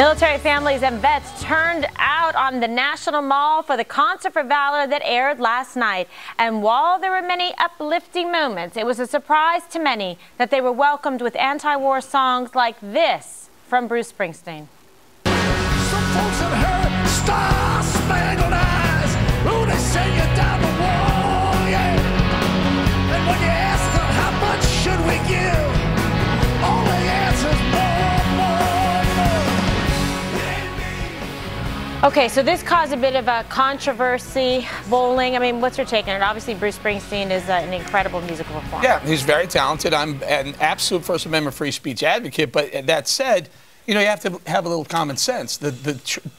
Military families and vets turned out on the National Mall for the Concert for Valor that aired last night. And while there were many uplifting moments, it was a surprise to many that they were welcomed with anti-war songs like this from Bruce Springsteen. Some folks have heard star-spangled eyes, ooh, they sing you down the wall, yeah. And when you ask them how much should we give, all they answer is more. Okay, so this caused a bit of a controversy. Bowling, I mean, what's your take on it? Obviously, Bruce Springsteen is an incredible musical performer. Yeah, he's very talented. I'm an absolute First Amendment free speech advocate, but that said, you know, you have to have a little common sense.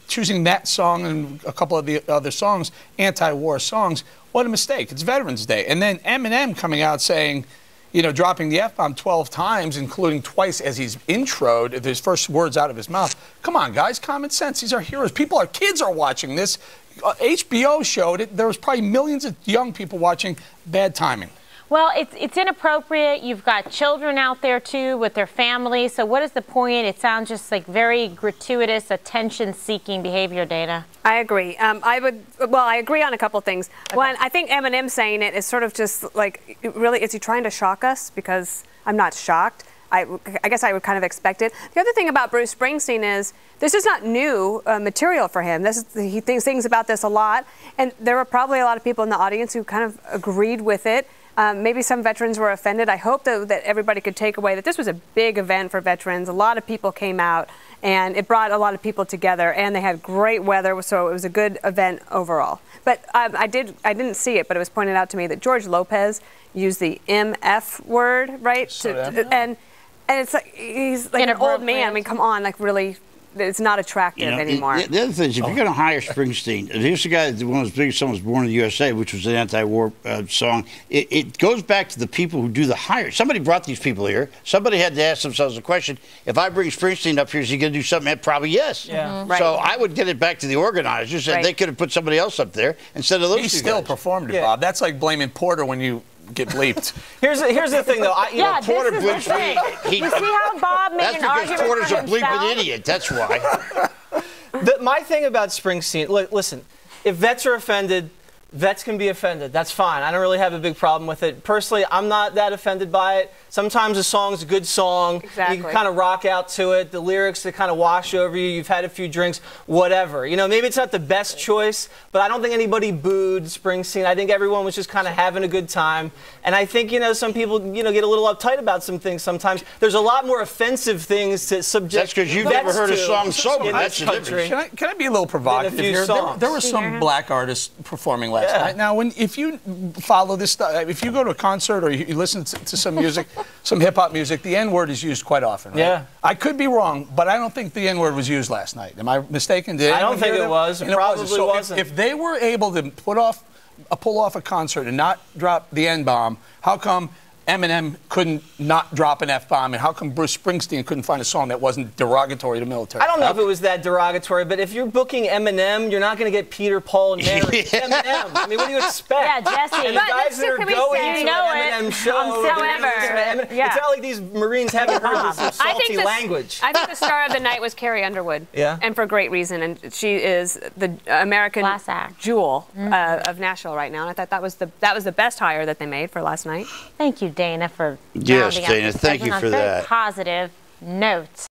Choosing that song and a couple of the other songs, anti-war songs, what a mistake. It's Veterans Day. And then Eminem coming out saying, you know, dropping the F-bomb 12 times, including twice as he's introed, his first words out of his mouth. Come on, guys, common sense. These are heroes. Kids are watching this. HBO showed it. There was probably millions of young people watching. Bad timing. Well, it's inappropriate. You've got children out there, too, with their families. So what is the point? It sounds just like very gratuitous, attention-seeking behavior, Dana. I agree. I agree on a couple things. Okay. One, I think Eminem saying it is sort of just like, really, is he trying to shock us? Because I'm not shocked. I guess I would kind of expect it. The other thing about Bruce Springsteen is this is not new material for him. He thinks about this a lot, and there were probably a lot of people in the audience who kind of agreed with it. Maybe some veterans were offended. I hope, though, that everybody could take away that this was a big event for veterans. A lot of people came out, and it brought a lot of people together, and they had great weather, so it was a good event overall. But I didn't see it, but it was pointed out to me that George Lopez used the MF word, right? And it's like he's like an old man. I mean, come on, like really. It's not attractive anymore. The other thing is, if you're going to hire Springsteen, here's the guy that one of his biggest songs was Born in the USA, which was an anti-war song. It goes back to the people who do the hiring. Somebody brought these people here. Somebody had to ask themselves the question, if I bring Springsteen up here, is he going to do something? Probably yes. Yeah. Right. So I would get it back to the organizers, and they could have put somebody else up there instead of those two guys. He still performed it, Bob. That's like blaming Porter when you get bleeped. Here's the thing, though. Porter bleeps me. You see how Bob made an argument for himself? That's because Porter's a bleeping idiot. That's why. My thing about Springsteen, listen, if vets are offended, vets can be offended. That's fine. I don't really have a big problem with it. Personally, I'm not that offended by it. Sometimes a song's a good song. Exactly. You can kind of rock out to it. The lyrics, they kind of wash over you. You've had a few drinks, whatever. You know, maybe it's not the best choice, but I don't think anybody booed Springsteen. I think everyone was just kind of having a good time. And I think, some people, get a little uptight about some things sometimes. There's a lot more offensive things to subject. That's because you've never heard a song sober. That's the difference. Can I be a little provocative here? There were some black artists performing last night. Now, if you follow this stuff, if you go to a concert or you listen to some music, some hip-hop music, the N-word is used quite often, right? Yeah. I could be wrong, but I don't think the N-word was used last night. Am I mistaken? I don't think it was. It probably wasn't. If they were able to pull off a concert and not drop the N-bomb, how come Eminem couldn't not drop an F-bomb, and how come Bruce Springsteen couldn't find a song that wasn't derogatory to military? I don't know if it was that derogatory, but if you're booking Eminem, you're not going to get Peter, Paul, and Mary. Eminem. I mean, what do you expect? Yeah, Jesse. And the guys that are going to an Eminem show, it's not like these Marines haven't heard this salty language. I think the star of the night was Carrie Underwood. Yeah. And for great reason. And she is the American jewel of Nashville right now. And I thought that was the best hire that they made for last night. Thank you, Dana, for Yes, Dana, thank you for that. Positive note.